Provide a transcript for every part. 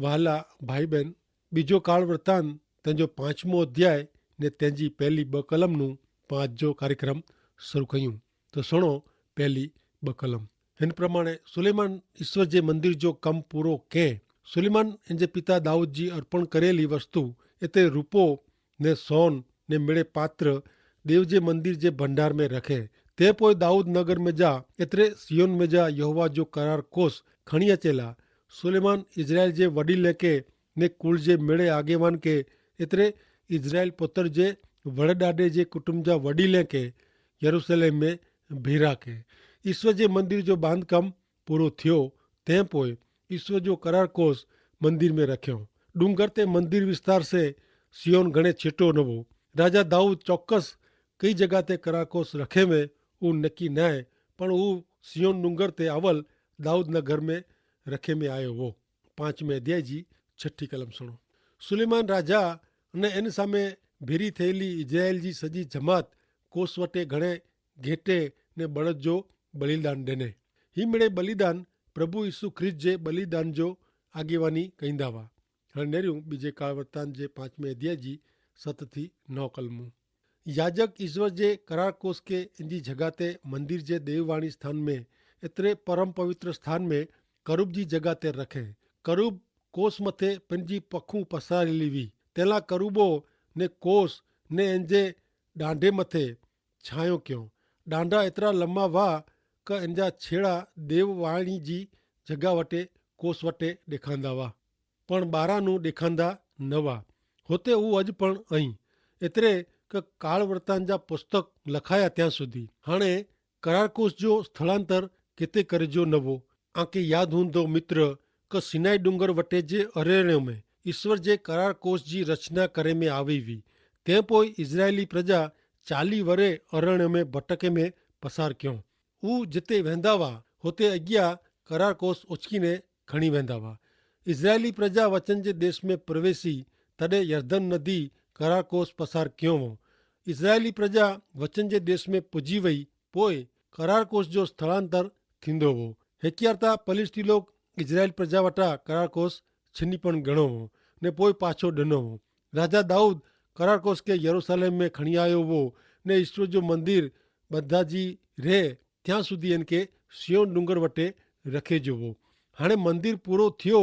वहाला भाई बहन, बीजो काल वृत्तांत तेंजो 5मो अध्याय ने तेंजी पहली 2 कलमनु 5 जो कार्यक्रम शुरू कयूं। तो सुनो पहली 2 कलम। इन प्रमाणे सुलेमान ईश्वर जे मंदिर जो कम पूरो के सुलेमान इनजे पिता दाऊद जी अर्पण करेली वस्तु इते रूपो ने सोन ने मिड़े पात्र देव जे मंदिर जे भंडार में रखे। ते पोइ दाऊद नगर में जा एतरे सियोन में जा यहोवा जो करार कोस खणी अचेला। सुलेमान इज़राइल जे वडील के ने कुल जे मिड़े आगेवान के एतरे इज़राइल पुत्र जे वड़डाडे जे कुटुंब जा वडील के यरूशलेम में भीरा के ईश्वर जे मंदिर जो बांधकाम पूरो थियो। तंहिं पोइ ईश्वर जो करार कोस मंदिर में रखियो। डूंगर ते मंदिर विस्तार से सियोन घणे छिटो नवो। राजा दाऊद चौक्कस कई जगह ते करार कोस रखे में ऊ नक्की न आहे, पण ऊ सियोन डूंगर ते अवल दाऊद नगर में रखे में आयो हो। 5वें अध्याय जी 6 कलम सुनो। सुलेमान राजा ने इन सामे भीरी थયેલી इज़राइल जी सजी जमात कोस वटे घणे घेटे ने बड़द जो बलिदान ॾिने। ही मिड़े बलिदान प्रभु यीशु ख्रिस्त जे बलिदान जो आगेवानी कंदा हुआ। हाणे नेरियूं बीजे काल वृत्तांत जे 5वें अध्याय जी 7 थी 9 कलमूं। याजक ईश्वर जे करार कोस के इंजी जगह ते मंदिर जे देववाणी स्थान में एतरे परम पवित्र स्थान में करूब जी जगह ते रखे। करूब कोस मथे पंहिंजी पखूं पसारेली हुई। तेला करूबो ने कोस ने इंजे डांडे मथे छायो क्यों। डांडा एतरा लंबा हुआ क इंजा छेड़ा देववाणी जी जगह वटे कोस वटे ॾेखांदा हुआ, पण ॿारां ॾेखांदा न हुआ। हुते हू अॼु पण आई एतिरे क काल वृत्तांत जा पुस्तक लखाया त्यां सुधी। हाणे करारकोस जो स्थलांतर किते करिजो न हो। आंखे यादि हूंदो मित्र क सिनाई डूंगर वटे जे अरण्य में ईश्वर जे करार कोस जी रचना करे में आवी हुई। तंहिं पोइ इज़राइली प्रजा 40 वरे अरण्य में भटके में पसार कयो। हू जिते वेंदा हुआ हुते अॻियां करार कोस उचकीने खणी वेंदा हुआ। इज़राइली प्रजा वचन जे देश में प्रवेशी तॾहिं यरदन नदी करार कोस पसार कयो हो। इज़राइली प्रजा वचन जे देश में पुजी वई पोइ करार कोस जो स्थलांतर थींदो हो। हेकियारता पलिस्ती लोग इज़राइल प्रजा वटा करार कोस छिनी पण गणो हो ने पोइ पाछो ॾिनो हो। राजा दाऊद करार कोस के यरूशलेम में खणी आयो हो ने ईश्वर जो मंदिर बधा जी रहे त्यां सुधी इनके सियोन डूंगर वटे रखे जो हो। हाणे मंदिर पूरो थियो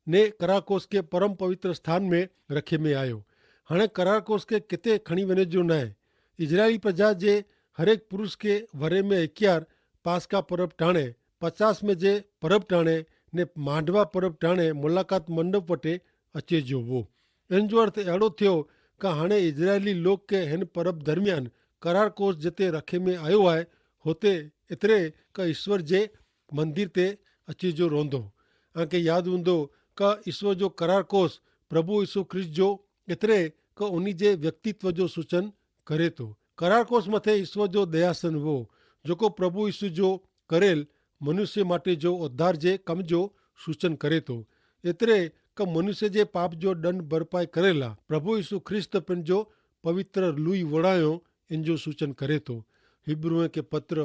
ने करार कोस के परम पवित्र स्थान में रखे में आयो। हाणे करार कोस के किते खणी वञे जो न आहे। इज़राइली प्रजा जे हरेक पुरुष के वरे में 11 पास्का परब टाणे 50 में जे परब टाणे ने मांडवा परब टाणे मुलाकात मंडप वटे अचे जो हो। इन जो अर्थ अहिड़ो थियो का हाणे इज़राइली लोग के हिन परब दरमियान करार कोस जिते रखे में आयो आहे हुते एतिरे क ईश्वर जे मंदिर ते अची जो रहंदो। आंखे यादि हूंदो क ईश्वर जो करार कोस प्रभु यीशु ख्रिस्त जो एतिरे क उन्ही जे व्यक्तित्व जो सूचन करे थो। करार कोस मथे ईश्वर जो दयासन हो जेको प्रभु यीशु जो करेल मनुष्य माटे जो उद्धार जे कम जो सूचन करे थो। एतिरे क मनुष्य जे पाप जो दंड भरपाई करेला प्रभु यीशु ख्रिस्त पंहिंजो पवित्र लुई वड़ायो इन जो सूचन करे थो। हिब्रूअ के पत्र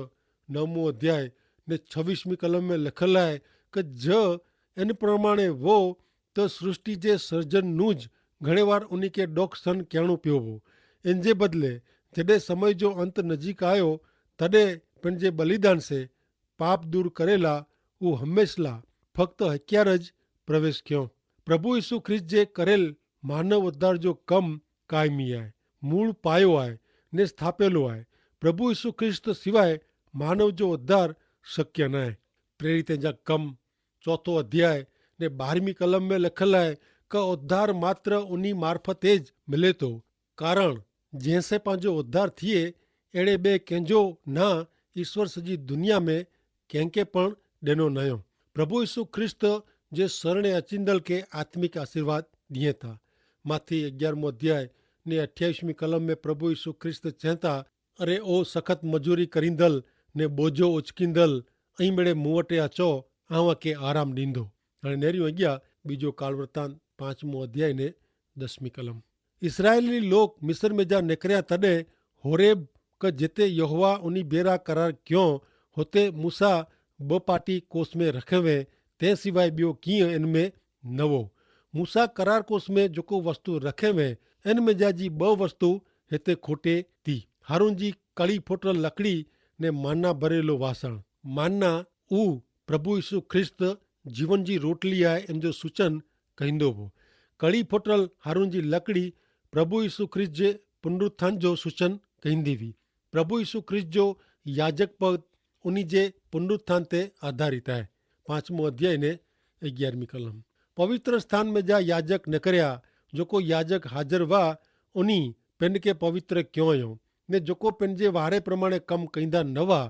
9 अध्याय ने 26 कलम में लिखल है कि ज इन प्रमाणे वो त सृष्टि जे सर्जन नूज घणे बार उन्हीं के डोक सन कहिणो पियो हो। इन जे बदले जॾहिं समय जो अंत नजीक आयो तॾहिं पंहिंजे बलिदान से पाप दूर करेला वो हमेशा फक्त हथियारज प्रवेश कयो। प्रभु यीशु ख्रिस्त जे करेल मानव उद्धार जो कम कायमी आहे, मूल पायो आहे ने स्थापियलो आहे। प्रभु यीशु ख्रिस्त सिवाय मानव जो उद्धार शक्य न आहे। प्रेरित जा कम 4 अध्याय ने 12 कलम में लिखल है क उद्धार मात्र उन्हीं मार्फते ज मिले थो, कारण जंहिंसे पंहिंजो उद्धार थिए अहिड़े ॿिए कंहिंजो ना ईश्वर सॼी दुनिया में कंहिंखे पण ॾिनो नयो। प्रभु यीशु ख्रिस्त जे शरणे अचिंदल के आत्मिक आशीर्वाद ॾिए था। माथी 11 अध्याय ने 28 कलम में प्रभु यीशु ख्रिस्त चवंता, अरे ओ सख़्त मजूरी करींदल ने बोझो उचकींदल ऐं मिड़े मूं वटि अचो आवां के आराम ॾींदो। हाणे नेरियूं अॻियां बीजो काल वृत्तांत 5 अध्याय ने 10 कलम। इसराइली लोग मिस्र में जा निकिरिया तॾहिं होरेब क जिते यहोवा उन्ही बेरा करार कयो हुते मूसा 2 पाटी कोस में रखे वे तंहिं सिवाइ ॿियो कीअं इन में न हो। मूसा करार कोस में जेको वस्तु रखे हुए इन में जा जी ब वस्तु हिते खोटे थी। हारून जी कड़ी फोटल लकड़ी ने माना भरेलो वासण। माना ऊ प्रभु यीशु ख्रिस्त जीवन जी रोटली आहे इन जो सूचन कहंदो हो। कड़ी फोटल हारून जी लकड़ी प्रभु यीशु ख्रिस्त जे पुनरुत्थान जो सूचन कहंदी हुई। प्रभु यीशु ख्रिस्त जो याजक पद उन्हीं जे पुनरुत्थान ते आधारित है। 5वां अध्याय ने 11वीं कलम। पवित्र स्थान में जा याजक न करया जोको याजक हाजिर हुआ उन्हीं पिंड के पवित्र क्यों आयो ने जोको पिंड जे वारे प्रमाणे कम कईंदा न हुआ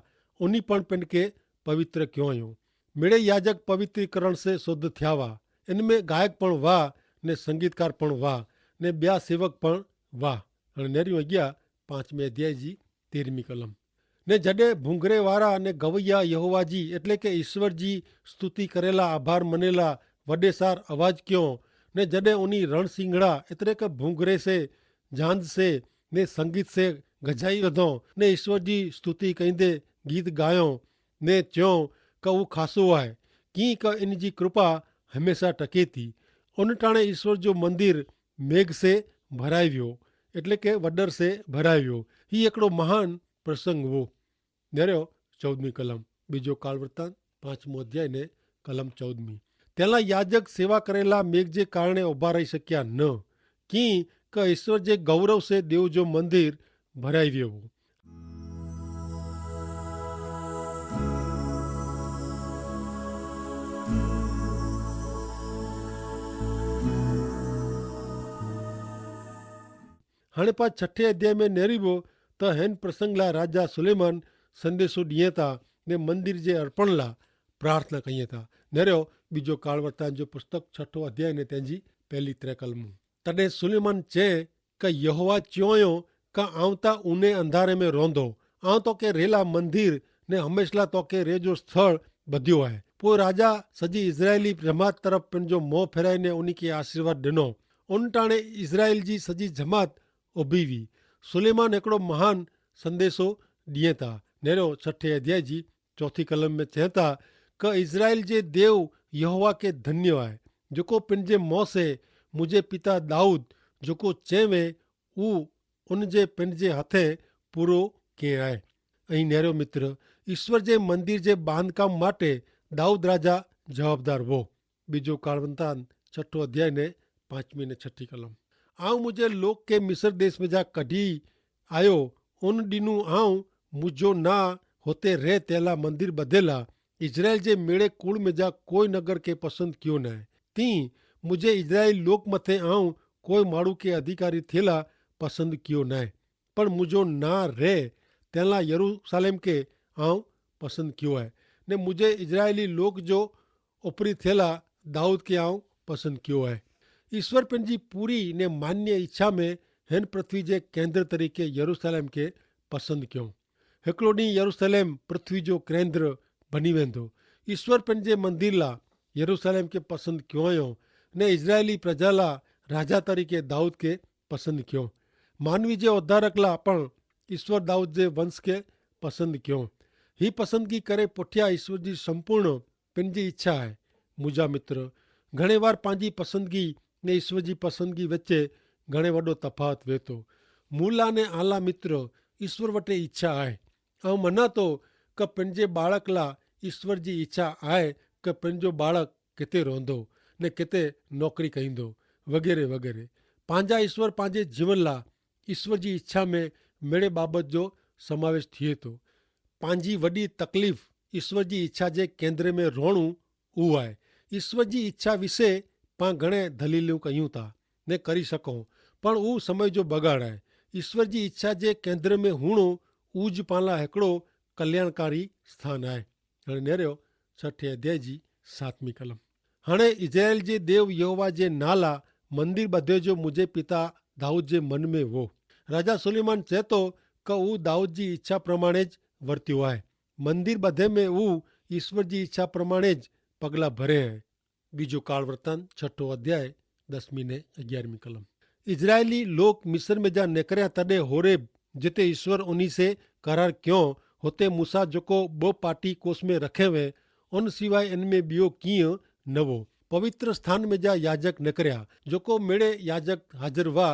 उन्हीं पण पिंड के पवित्र क्यों आयो। मेरे याजक पवित्रीकरण से शुद्ध थिया हुआ। इनमें गायक पण वाह ने संगीतकार पण वाह ने ब्या सेवक पण वाह। हाणे नेरियूं अॻियां 5वें अध्याय जी 13वीं कलम। ने जडे भूंगरे वारा ने गवैया यहोवा जी एटले के ईश्वर जी स्तुति करेला आभार मनेला वडे सार आवाज क्यों ने जडे उन्हीं रण सिंगड़ा एतरे के भूंगरे से झांझ से ने संगीत से गजाई वधो ने ईश्वर जी स्तुति कहिंदे गीत गायो ने त्यों क वो खासो आहे की क इन जी कृपा हमेशा टके थी। उन टाणे ईश्वर जो मंदिर मेघ से भराई वियो एटले के वडर से भराई वियो। ही एकड़ो महान प्रसंग वो। नेरियो 14वीं कलम। बीजो काल वृत्तांत 5मो अध्याय ने कलम 14મી। तेला याजक सेवा करेला मेघ जे कारणे उभा रही सक्या न की क ईश्वर जे गौरव से देव जो मंदिर भराई वियो। हाणे पा 6ठे अध्याय में नेरीबो त हेन प्रसंग ला राजा सुलेमान संदेशो दिए था ने मंदिर जे अर्पण ला प्रार्थना कई था। नेरियो बीजो काल वृत्तांत जो पुस्तक 6ठो अध्याय ने तेजी पहली 3 कलमूं। तडे सुलेमान चे क यहोवा च्योयो क आऊं ता उने अंधारे में रोंदो आऊं तो के रेला मंदिर ने हमेशा तो के रे जो स्थल बध्यो है। पो राजा सजी इजरायली जमात तरफ पिन जो मोह फेराई ने उन्हीं के आशीर्वाद दिनो। उन टाणे इजराइल जी सजी जमात उभी हुई। सुलेमान एकड़ो महान संदेशो दिए था। नेरो 6ठे अध्याय जी 4 कलम में चेता क इजराइल जे देव यहोवा के धन्य है जोको पिन जे मोह से मुझे पिता दाऊद जोको चेवे ऊ उन जे पिन जे हथे पूरो के आए। अहीं नेरो मित्र ईश्वर जे मंदिर जे बांधकाम माटे दाऊद राजा जवाबदार वो। बीजो कालवंतान 6ठो अध्याय ने 5મી ने 6ठी कलम। आऊं मुझे लोक के मिस्र देश में जा कढ़ी आयो उन दिनू आऊं मुझो ना होते रे तेला मंदिर बधेला इजराइल जे मेड़े कुल में जा कोई नगर के पसंद क्यों न है। ती मुझे इजराइल लोक मथे आऊं कोई माड़ू के अधिकारी थेला पसंद क्यों न है। पर मुझो ना रे तेला यरूशलेम के आऊं पसंद क्यों है ने मुझे इजरायली लोक जो उपरी थेला दाऊद के आऊं पसंद क्यों है। ईश्वर पंहिंजी पूरी ने मान्य इच्छा में हिन पृथ्वी जे केंद्र तरीके यरूशलेम के पसंद क्यों। हिकिड़ो ॾींहुं यरूशलेम पृथ्वी जो केंद्र बनी वेंदो। ईश्वर पंहिंजे मंदिर ला यरूशलेम के पसंद क्यों आयो ने इजरायली प्रजा ला राजा तरीके दाऊद के पसंद क्यों। मानवी जे उद्धारक ला पण ईश्वर दाऊद जे वंश के पसंद क्यों। ही पसंदगी करे पुठिया ईश्वर जी संपूर्ण पंहिंजी इच्छा है। मुंहिंजा मित्र घणे बार पंहिंजी पसंदगी ने ईश्वर जी पसंदगी विच घणे वॾो तफ़ावत वे थो। मूला ने आला मित्र ईश्वर वटे इच्छा आहे। ऐं मना थो क पंहिंजे बाळक ला ईश्वर जी इच्छा आहे क पंहिंजो बाळक किथे रहंदो ने किथे नौकरी कंदो वग़ैरह वग़ैरह। पंहिंजा ईश्वर पंहिंजे जीवन ला ईश्वर जी इच्छा में मेड़े बाबत जो समावेश थिए थो। पंहिंजी वॾी तकलीफ़ ईश्वर जी इच्छा जे केंद्र में रहणु उहो आहे। ईश्वर जी इच्छा विषे पाण घणे दलीलूं कयूं था ने करी सघूं पण उहो समय जो बगाड़ आहे। ईश्वर जी इच्छा जे केंद्र में हुअणु उज पाण लाइ हिकिड़ो कल्याणकारी स्थान आहे। हाणे नेरियो 6ठे अध्याय जी 7મી कलम। हाणे इज़राइल जे देव यहोवा जे नाला मंदिर ॿधे जो मुंहिंजे पिता दाऊद जे मन में हो। राजा सुलेमान चए थो क हू दाऊद जी इच्छा प्रमाणे ज वर्तियो आहे। मंदिर ॿधे में हू ईश्वर जी इच्छा प्रमाणे ज पगला भरे आहे। बीजो काल वृत्तांत 6ठो अध्याय 10મી ने 11મી कलम। इजरायली लोग मिस्र में जा निकरिया तॾे होरेब जिते ईश्वर उन्हीं से करार क्यों होते मूसा जेको 2 पाटी कोस में रखे हुए उन सिवाय इनमें ॿियो कीअं न हो। पवित्र स्थान में जा याजक न करया, जोको मेड़े याजक हाजिर हुआ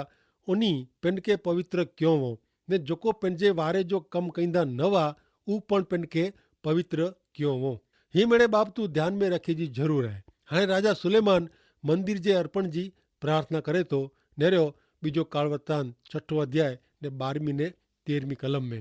उनी पिन के पवित्र क्यों हो, ने जोको पंहिंजे वारे जो कम कंदा न हुआ ऊ पण पिन के पवित्र क्यों हो। ही मेरे बाप तू ध्यान में रखे जी जरूर है। हाँ राजा सुलेमान मंदिर जे अर्पण जी प्रार्थना करे तो नेरियो बीजो काल वृतांत 6 अध्याय ने 12वीं ने 13वीं कलम में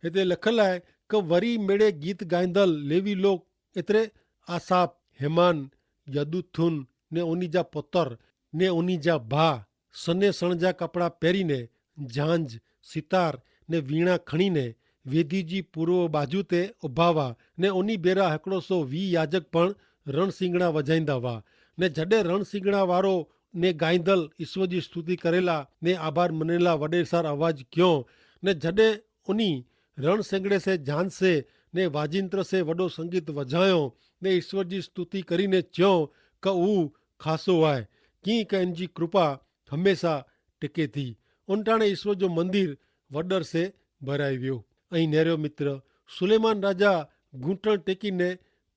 हिते लखल है कि वरी मेड़े गीत गाईंदल लेवी लोग एतरे आसाप हेमान यदुथुन ने उनी जा पुत्र ने उनी जा भा सने सण जा कपड़ा पहरीने झांझ सितार ने वीणा खणीने वेदी जी पूर्व बाजू ते उभा हुआ ने उनी बेरा 120 याजक पण रणसिंगड़ा वजाईंदा हुआ ने जडे रणसिंगड़ा वारो ने गाईंदल ईश्वर जी स्तुति करेला ने आभार मनेला वडे सार आवाज क्यों ने जडे उनी रणसिंगड़े से झांझ से ने वाजिंत्र से वडो संगीत वजायो ने ईश्वर जी स्तुति करीने च्यों क ऊ खासो है की क इनजी कृपा हमेशा टिके थी। उनटाणे ईश्वर जो मंदिर वडर से भराई वियो। अहीं नेरियो मित्र सुलेमान राजा घूंटण टेकीने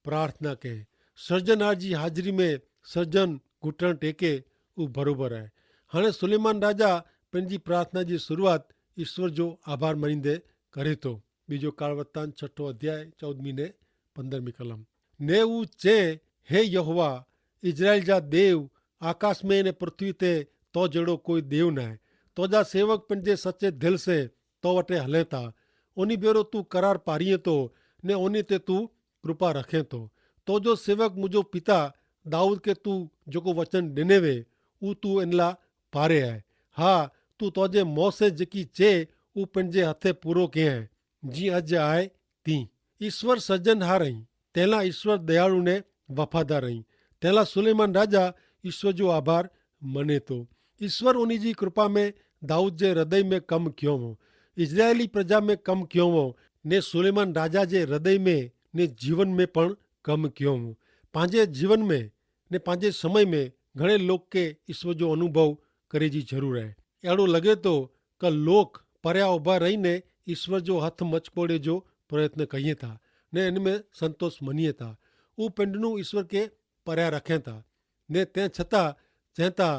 प्रार्थना के सर्जनहार जी हाजरी में सर्जन घूंटण टेके ऊ बरोबर है। हाणे सुलेमान राजा पंहिंजी प्रार्थना जी शुरुआत ईश्वर जो आभार मनींदे करे तो। बीजो काल वृतांत 6 अध्याय 14वीं ने 15वीं कलम ने ऊ चे हे यहोवा इजराइल जा देव आकाश में ने पृथ्वी ते तो जड़ो कोई देव न है। तो जा सेवक पंहिंजे सच्चे दिल से तो वटे हले था उनी बेरो तू करार पारीए तो ने उनी ते तू कृपा रखे तो जो सेवक मुझो पिता दाऊद के तू जो वचन डिने वे ऊ तू इनला पारे है। हाँ तू तोजे मौत से जकी चे ऊ पंहिंजे हथे पूरो के है जी अज आए ती। ईश्वर सज्जनहार रही तेला ईश्वर दयालु ने वफादार रही तेला सुलेमान राजा ईश्वर जो आभार मने तो। ईश्वर उन्हीं जी कृपा में दाऊद जे हृदय में कम क्यों हो इजरायली प्रजा में कम क्यों हो ने सुलेमान राजा जे हृदय में ने जीवन में पण कम क्यों हो। पांजे जीवन में ने पांजे समय में घणे लोग के ईश्वर जो अनुभव करे जी जरूर है। एड़ो लगे तो क लोग पर्या उभा रही ने ईश्वर जो हथ मचकोड़े जो प्रयत्न कहिए था ने इनमें संतोष मनीए था ऊ पिंडनू ईश्वर के पर्या रखें था ने ते छता चहता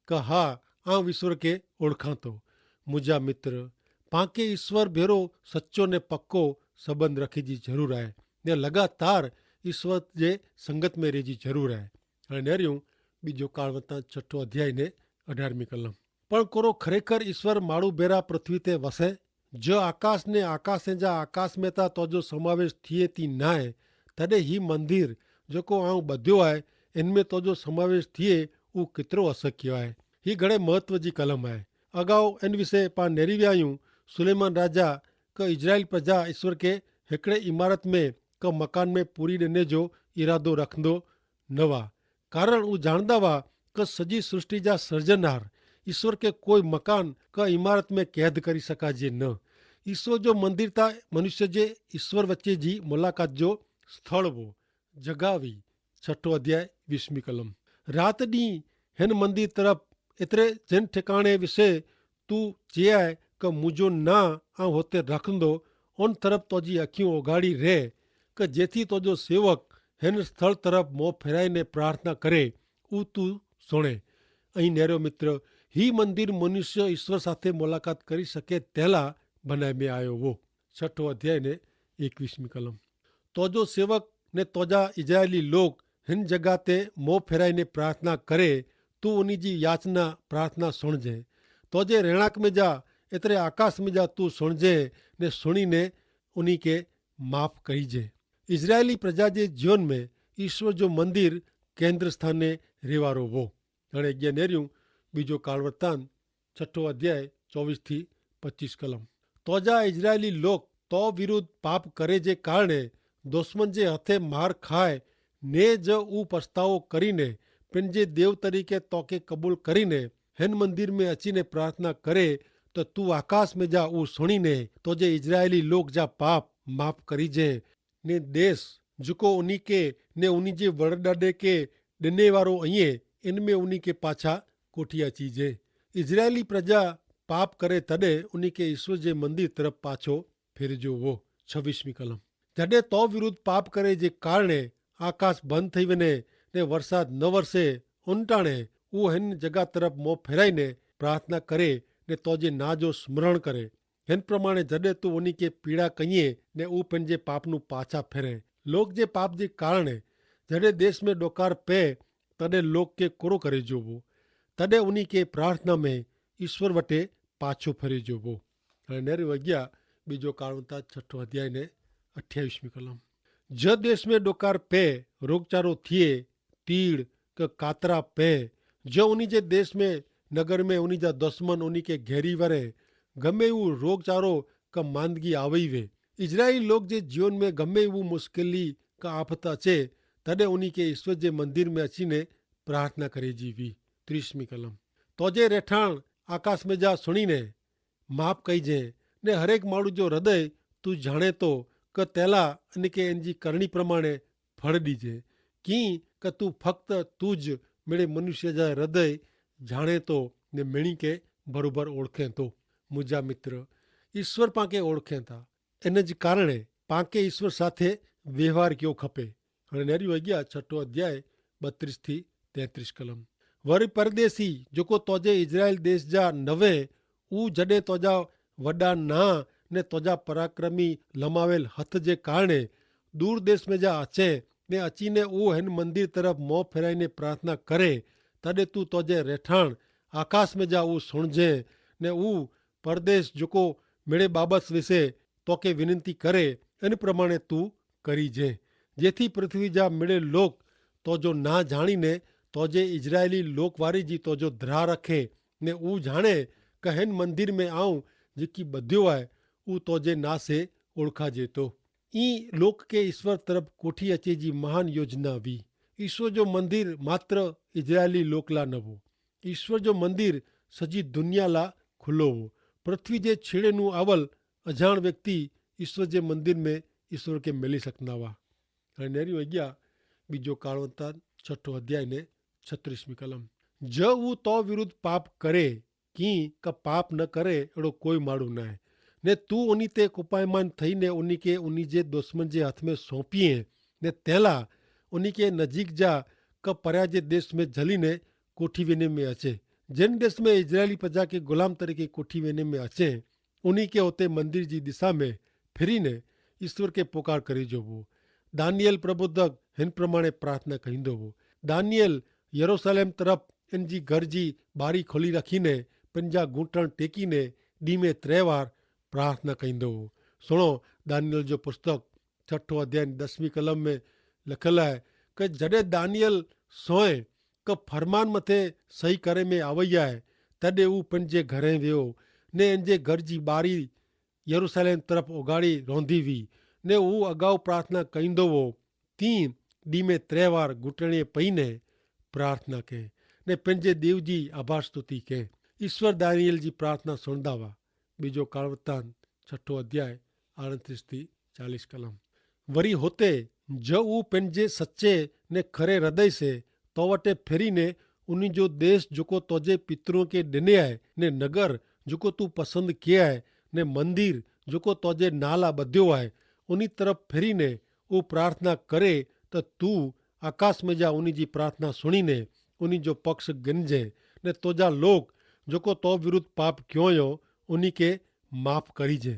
क हा आऊं ईश्वर के ओळखां तो। मुझा मित्र पाके ईश्वर भेरो सच्चो ने पक्को संबंध रखी जी जरूर है ने लगातार ईश्वर जे संगत में रही जी जरूर है। हाणे नेरियूं बीजो काल वृतांत 6 अध्याय ने 18वीं कलम पण कोरो खरेखर ईश्वर माड़ू बेरा पृथ्वी ते वसे जो आकाश ने आकाश जा आकाश में ता तो जो समावेश थिए थी ना है तडे ही मंदिर जो को आऊं बध्यो है इनमें तो जो समावेश थिए ऊ कितरो असक्य है। ही घणे महत्व जी कलम है। अगाऊ इन विषय पा नेरी विया आहियूं सुलेमान राजा क इजराइल प्रजा ईश्वर के हिकड़े इमारत में क मकान में पूरी ॾिने जो इरादो रखंदो न हुआ कारण ऊ जाणदा हुआ क सॼी सृष्टि जा सर्जनहार ईश्वर के कोई मकान क इमारत में कैद करी सकाजे न। ईश्वर जो मंदिर ता मनुष्य जे ईश्वर वच्चे जी मुलाकात जो स्थल वो जगह हुई। 6 अध्याय 20वीं कलम रात डी हिन मंदिर तरफ एतरे जिन ठिकाणे विषय तू चए है क मुझो ना आऊं होते रखंदो उन तरफ तोजी अखियूं उगाड़ी रहे क जेथी तोजो सेवक हिन स्थल तरफ मों फेराईने प्रार्थना करे ऊ तू सुणे। अहीं नेरो मित्र ही मंदिर मनुष्य ईश्वर साथे मुलाकात करी सके तेला बनाए में आयो वो। 6 अध्याय ने 21वीं कलम तोजो सेवक ने तोजा इजरायली लोग हिन जगह ते मों फेराईने प्रार्थना करे तू उन्हीं जी याचना प्रार्थना सुणजे तोजे रहणाक में जा एतरे आकाश में जा तू सुणजे ने सुनी ने उन्हीं के माफ करीजे। इजरायली प्रजा जे जीवन में ईश्वर जो मंदिर केंद्र स्थाने रेवारो वो। हाणे अॻियां नेरियूं बीजो काल वृतांत 6 अध्याय 24 थी 25 कलम तोजा इजरायली लोग तो विरुद्ध पाप करे जे कारणे दुश्मन जे हथे मार खाए ने ज ऊ पछतावो करीने पंहिंजे देव तरीके तोके कबूल करीने हिन मंदिर में अचीने प्रार्थना करे तो तू आकाश में जा ऊ सुणीने तोजे इजरायली लोग जा पाप माफ करीजे ने देश जुको उन्हीं के ने उन्हीं जे वड़डाडे के डिने वारो अईं इनमें उन्हीं के पाछा कोठिया चीजे। इजरायली प्रजा पाप करे तडे उन्हीं के ईश्वर जे मंदिर तरफ पाछो फिरजो वो। 26वीं कलम जडे तो विरुद्ध पाप करे जे कारणे आकाश बंद थई वने ने वरसाद न वरसे उनटाणे वो हिन जगह तरफ मों फेराईने प्रार्थना करे ने तोजे ना जो स्मरण करे। हिन प्रमाणे जॾहिं तू उन्हीं के पीड़ा कईए ने ऊ पंहिंजे पापनु पाछा फेरे। लोक जे पाप जे कारणे जॾहिं देश में डोकार पे तॾहिं लोक के कोरो करे जोबो, तॾहिं उन्हीं के प्रार्थना में ईश्वर वटे पाछो फेरे जोबो। हाणे नेरी वग्या बीजो कारणता 6 अध्याय ने 28મી कलम। ज देश में डोकार पे रोगचारो थिए तीड़ के कातरा पे जो उन्हीं जे देश में नगर में उन्हीं जा दुश्मन उन्हीं के घेरी वरे गमे वो रोगचारो का मांदगी आवई वे। इजराइली लोग जे जीवन में गमे वो मुश्किली का आफत अचे तॾहिं उन्हीं के ईश्वर जे मंदिर में अचीने प्रार्थना करे जीवी। 30મી कलम। तोजे रेठाण आकाश में जा सुनीने माप कईजे ने हरेक माण्हू जो हृदय तू जाणे तो क तेला अने के एनजी करणी प्रमाणे फळ दीजे की क तू फक्त तुज मेरे मनुष्य जा हृदय जाणे तो ने मेणी के बरोबर ओळखे तो। मुझा मित्र ईश्वर पाके ओळखे था इन जे कारणे पाके ईश्वर साथे व्यवहार क्यों खपे। हाणे नेरी वग्या 6 अध्याय 32 થી 33 कलम। वरी परदेसी जेको तोजे इजराइल देश जा नवे ऊ जॾहिं तोजा वॾा ना ने तोजा पराक्रमी लमावेल हथ जे कारणे दूर देश में जा अचे ने अचीने ऊ हिन मंदिर तरफ मों फेराईने प्रार्थना करे तॾहिं तू तोजे रेठाण आकाश में जा ऊ सुणजे ने ऊ परदेश जेको मेरे बाबस विषे तोके विनंती करे इन प्रमाणे तू करीजे जेथी पृथ्वी जा मेरे लोग तोजो ना जाणीने तोजे इजरायली लोकवारी जी तोजो धरा रखे ने ऊ जाणे क हिन मंदिर में आऊं जेकी बध्यो है ऊ तोजे ना से ओळखा जेतो। ई लोक के ईश्वर तरफ कोठी अचे जी महान योजना वी। ईश्वर जो मंदिर मात्र इजरायली लोक ला न हो, ईश्वर जो मंदिर सजी दुनिया ला खुलो हो। पृथ्वी जे छेड़े नु अवल अजाण व्यक्ति ईश्वर जे मंदिर में ईश्वर के मिली सकना वा। हाणे नेरी वग्या बीजो कारणता 6 अध्याय ने 36મી कलम। ज ऊ तो विरुद्ध पाप करे की का पाप न करे एड़ो कोई माड़ू न है ने तू उन्हीं ते कुपायमान थईने उन्हीं के उन्हीं जे दुश्मन जे हाथ में सौंपीए ने तेला उन्हीं के नजीक जा क पर्या जे देश में जलीने कोठी वेने में अचे। जिन देश में इजरायली प्रजा के गुलाम तरीके कोठी वेने में अचे उन्हीं के होते मंदिर जी दिशा में फिरीने ईश्वर के पुकार करी जो वो। दानियल प्रबोधक हिन प्रमाणे प्रार्थना कहींदो हो। दानियल यरूशलेम तरफ इन जी घर जी बारी खोली रखीने पंजा घूंटण टेकीने डी में 3 बार प्रार्थना कहींदो हो। सुनो दानियल जो पुस्तक 6 अध्याय 10મી कलम में लिखल है कि जॾहिं दानियल सोए क फरमान मथे सही करे में आवई आहे तॾहिं ऊ पंहिंजे घरे वियो ने इन जे घर जी बारी यरूशलेम तरफ उगाड़ी रोंदी हुई ने ऊ अगाऊ प्रार्थना कहींदो हो तीं डी में 3 बार घुटणे पईने प्रार्थना के ने पंहिंजे देव जी आभार स्तुति के। ईश्वर दानियल जी प्रार्थना सुनदा हुआ। बीजो कालवृतांत 6 अध्याय 38 થી 40 कलम। वरी होते जो ऊ पंहिंजे सच्चे ने खरे हृदय से तो वटे फेरीने उन्हीं जो देश जोको तोजे पितरों के डिने है ने नगर जोको तू पसंद किया है ने मंदिर जोको तोजे नाला बध्यो है उन्हीं तरफ फेरीने वो प्रार्थना करे तो तू आकाश में जा उन्हीं जी प्रार्थना सुनीने उन्हीं जो पक्ष गिनजे ने तोजा लोग जोको तो विरुद्ध पाप क्यों हो उन्हीं के माफ करीजे।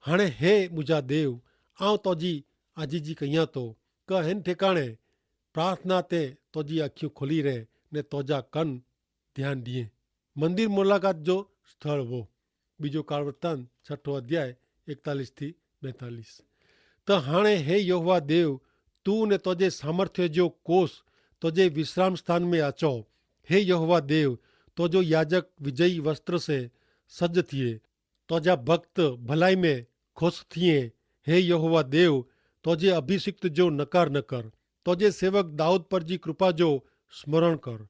हाणे हे मुझा देव आऊं तोजी आजीजी कयां तो क हिन ठिकाणे प्रार्थना ते तोजी अखियूं खुली रहे ने तोजा कन ध्यान दिए। मंदिर मुलाकात जो स्थल वो। बीजो कालवृतांत 6 अध्याय 41 થી 42। त हाणे हे यहोवा देव तू ने तोजे सामर्थ्य जो कोष तोजे विश्राम स्थान में अचो। हे यहोवा देव तोजो याजक विजयी वस्त्र से सज्ज थिए तोजा भक्त भलाई में खुश थिए। हे यहोवा देव तोजे अभिषिक्त जो नकार न कर तोजे सेवक दाऊद पर जी कृपा जो स्मरण कर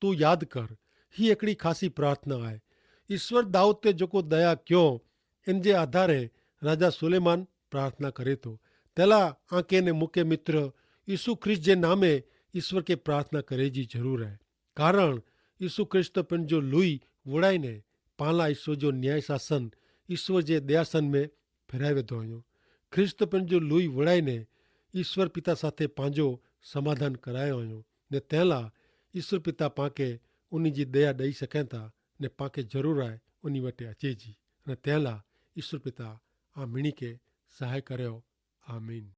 तू याद कर। ही एकड़ी खासी प्रार्थना है। ईश्वर दाऊद ते जोको दया क्यों इन जे आधारे राजा सुलेमान प्रार्थना करे तो तेला आंके ने मुख्य मित्र यीशु ख्रिस्त जे नामे ईश्वर के प्रार्थना करे जी जरूर है। कारण यीशु ख्रिस्त पिन जो लुई वुड़ाईने पाला ईश्वर जो न्याय शासन ईश्वर जे दयासन में फिराए वेदो हुयो। ख्रिस्त पिन जो लुई वुड़ाईने ईश्वर पिता साथे पांजो समाधान करायो हुयो ने तंहिं ईश्वर पिता पांखे उन जी दया ॾेई सघनि था ने पांखे ज़रूरु आहे उन वटि अचे जी। अने तंहिं ईश्वर पिता आ मिणी खे सहाय करियो। आमीन।